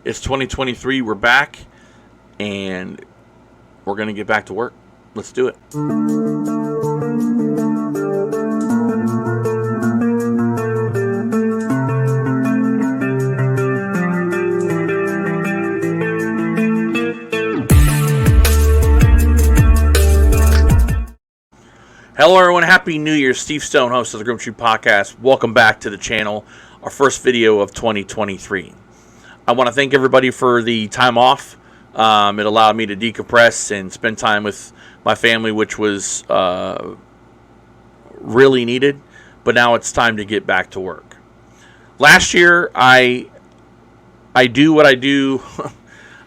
It's 2023. We're back, and we're going to get back to work. Let's do it. Hello, everyone. Happy New Year. Steve Stone, host of the Grim Tree Podcast. Welcome back to the channel, our first video of 2023. I want to thank everybody for the time off. It allowed me to decompress and spend time with my family, which was really needed. But now it's time to get back to work. Last year, I do what I do,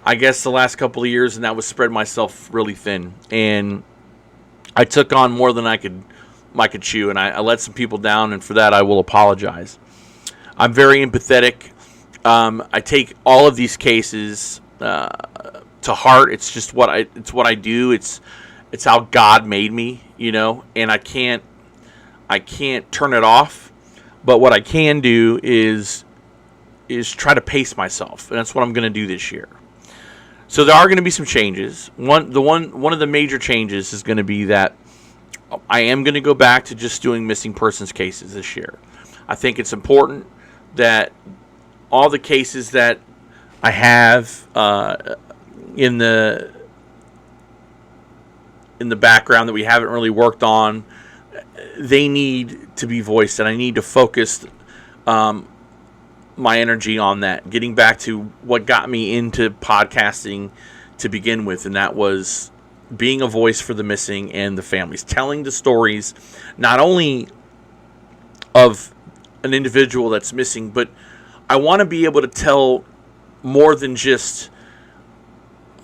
I guess, the last couple of years, and that was spread myself really thin. And I took on more than I could chew, and I let some people down, and for that I will apologize. I'm very empathetic. I take all of these cases to heart. It's just what I do. It's how God made me, and I can't turn it off. But what I can do is try to pace myself, and that's what I'm going to do this year. So there are going to be some changes. One of the major changes is going to be that I am going to go back to just doing missing persons cases this year. I think it's important that all the cases that I have in the background that we haven't really worked on, they need to be voiced, and I need to focus my energy on that, getting back to what got me into podcasting to begin with, and that was being a voice for the missing and the families, telling the stories not only of an individual that's missing, but I want to be able to tell more than just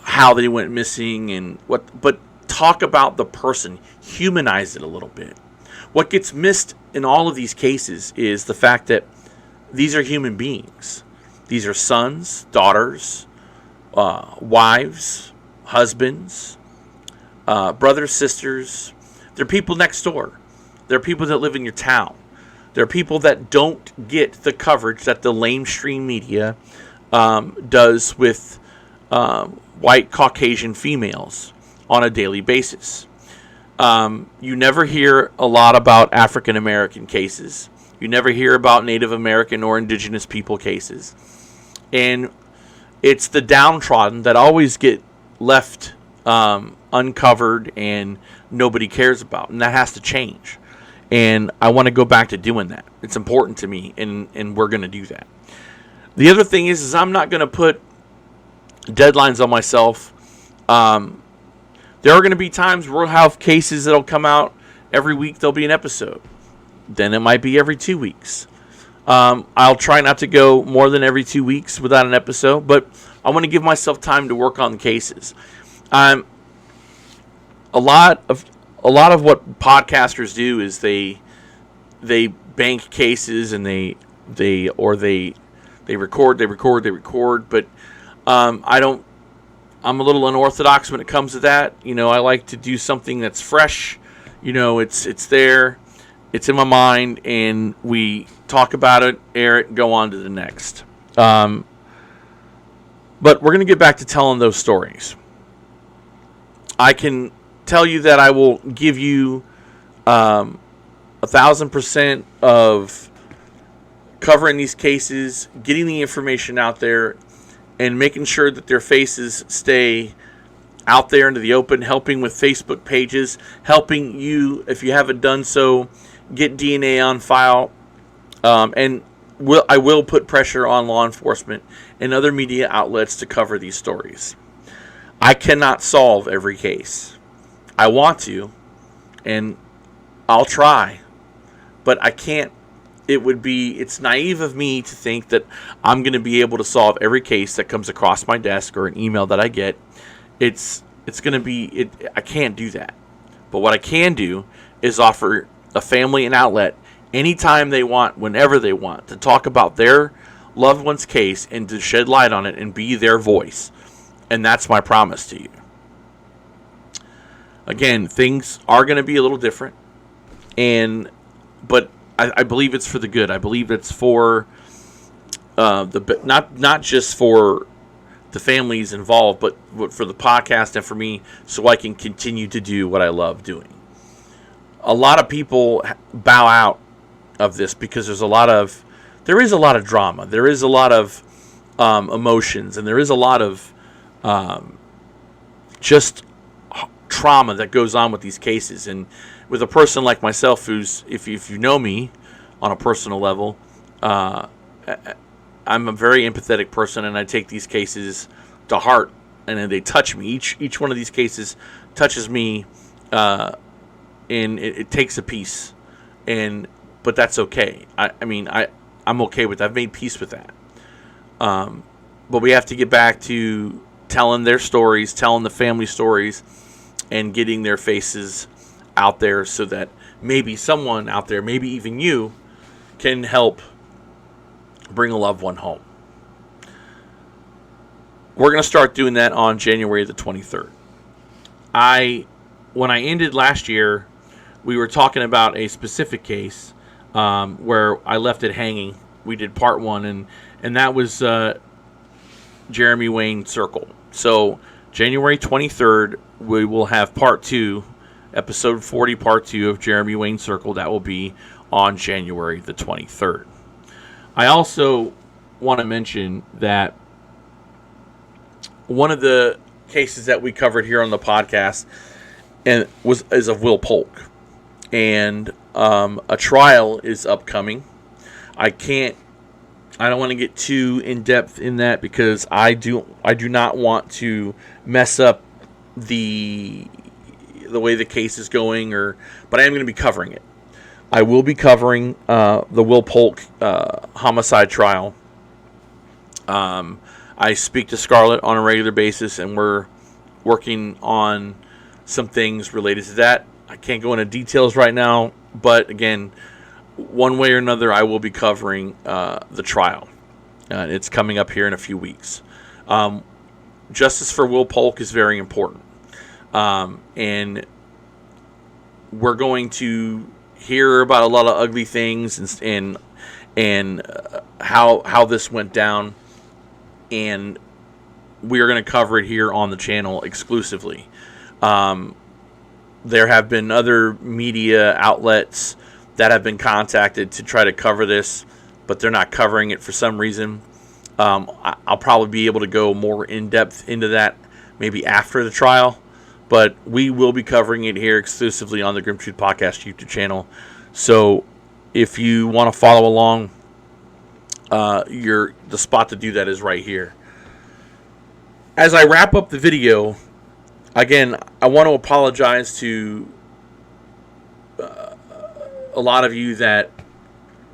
how they went missing and but talk about the person, humanize it a little bit. What gets missed in all of these cases is the fact that these are human beings. These are sons, daughters, wives, husbands, brothers, sisters. They're people next door. They're people that live in your town. They're people that don't get the coverage that the lamestream media does with white Caucasian females on a daily basis. You never hear a lot about African American cases. You never hear about Native American or indigenous people cases. And it's the downtrodden that always get left uncovered and nobody cares about. And that has to change. And I want to go back to doing that. It's important to me, and we're going to do that. The other thing is I'm not going to put deadlines on myself. There are going to be times where we'll have cases that'll come out every week. There'll be an episode. Then it might be every 2 weeks. I'll try not to go more than every 2 weeks without an episode, but I want to give myself time to work on the cases. A lot of what podcasters do is they bank cases and they record, but I don't. I'm a little unorthodox when it comes to that. I like to do something that's fresh. It's there. It's in my mind, and we talk about it, air it, and go on to the next. But we're going to get back to telling those stories. I can tell you that I will give you 1,000% of covering these cases, getting the information out there, and making sure that their faces stay out there into the open, helping with Facebook pages, helping you, if you haven't done so, get DNA on file, and I will put pressure on law enforcement and other media outlets to cover these stories. I cannot solve every case. I want to, and I'll try, but I can't. It's naive of me to think that I'm going to be able to solve every case that comes across my desk or an email that I get. It's going to be, I can't do that. But what I can do is offer a family an outlet anytime they want, whenever they want, to talk about their loved one's case and to shed light on it and be their voice. And that's my promise to you. Again, things are going to be a little different, but I believe it's for the good. I believe it's for not just for the families involved, but for the podcast and for me, so I can continue to do what I love doing. A lot of people bow out of this because there is a lot of drama, there is a lot of emotions, and there is a lot of just trauma that goes on with these cases. And with a person like myself, who's, if you know me on a personal level, I'm a very empathetic person, and I take these cases to heart, and they touch me. Each one of these cases touches me, and it takes a piece, but that's okay. I'm okay with that. I've made peace with that. But we have to get back to telling their stories, telling the family stories, and getting their faces out there so that maybe someone out there, maybe even you, can help bring a loved one home. We're going to start doing that on January the 23rd. When I ended last year, we were talking about a specific case where I left it hanging. We did part 1, and that was Jeremy Wayne Circle. So January 23rd, we will have part 2, episode 40, part 2 of Jeremy Wayne Circle. That will be on January the 23rd. I also want to mention that one of the cases that we covered here on the podcast is of Will Polk, and a trial is upcoming. I don't want to get too in depth in that because I do not want to mess up the way the case is going, but I am going to be covering it. I will be covering the Will Polk homicide trial. I speak to Scarlett on a regular basis, and we're working on some things related to that. I can't go into details right now, but again, one way or another, I will be covering the trial. It's coming up here in a few weeks. Justice for Will Polk is very important, and we're going to hear about a lot of ugly things and how this went down, and we are going to cover it here on the channel exclusively. There have been other media outlets that have been contacted to try to cover this, but they're not covering it for some reason. I'll probably be able to go more in depth into that maybe after the trial, but we will be covering it here exclusively on the Grim Truth Podcast YouTube channel. So if you want to follow along, the spot to do that is right here. As I wrap up the video, again, I want to apologize to a lot of you that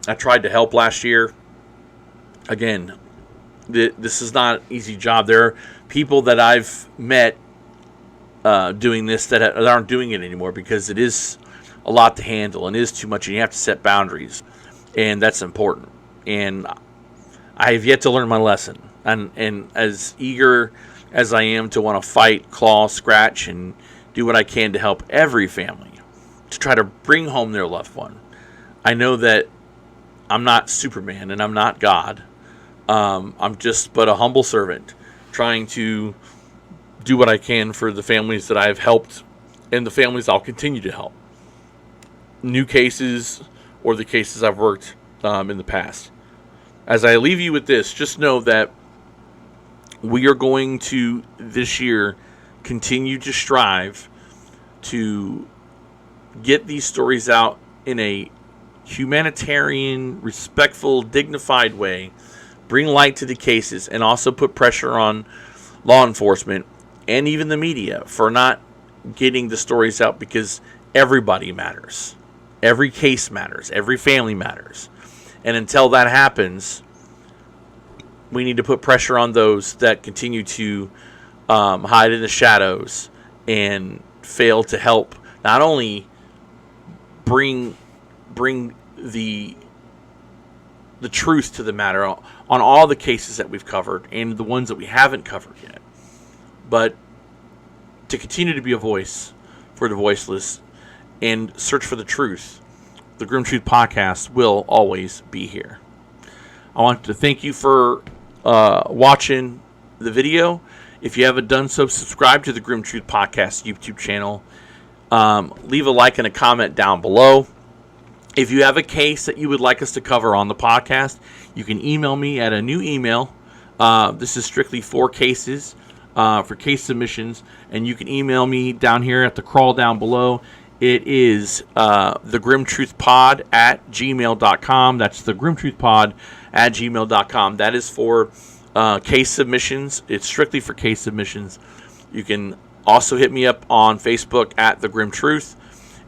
I tried to help last year. Again, this is not an easy job. There are people that I've met doing this that aren't doing it anymore because it is a lot to handle and it is too much, and you have to set boundaries, and that's important. And I have yet to learn my lesson. And as eager as I am to want to fight, claw, scratch, and do what I can to help every family to try to bring home their loved one, I know that I'm not Superman and I'm not God. I'm just but a humble servant trying to do what I can for the families that I've helped and the families I'll continue to help. New cases or the cases I've worked in the past. As I leave you with this, just know that we are going to, this year, continue to strive to get these stories out in a humanitarian, respectful, dignified way, bring light to the cases, and also put pressure on law enforcement and even the media for not getting the stories out, because everybody matters. Every case matters. Every family matters. And until that happens, we need to put pressure on those that continue to hide in the shadows and fail to help not only bring the truth to the matter on all the cases that we've covered and the ones that we haven't covered yet, but to continue to be a voice for the voiceless and search for the truth. The Grim Truth Podcast will always be here. I want to thank you for watching the video. If you haven't done so, subscribe to the Grim Truth Podcast YouTube channel. Leave a like and a comment down below. If you have a case that you would like us to cover on the podcast, you can email me at a new email. This is strictly for cases, for case submissions, and you can email me down here at the crawl down below. It is thegrimtruthpod@gmail.com. That's thegrimtruthpod@gmail.com. That is for case submissions. It's strictly for case submissions. You can also hit me up on Facebook at The Grim Truth,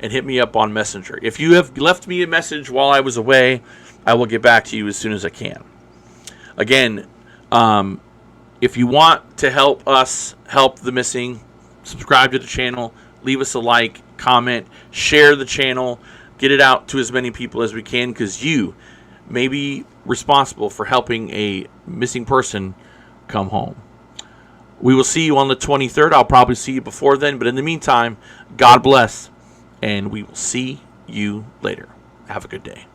and hit me up on Messenger. If you have left me a message while I was away, I will get back to you as soon as I can. Again, if you want to help us help the missing, subscribe to the channel, leave us a like, comment, share the channel, get it out to as many people as we can, because you may be responsible for helping a missing person come home. We will see you on the 23rd. I'll probably see you before then, but in the meantime, God bless, and we will see you later. Have a good day.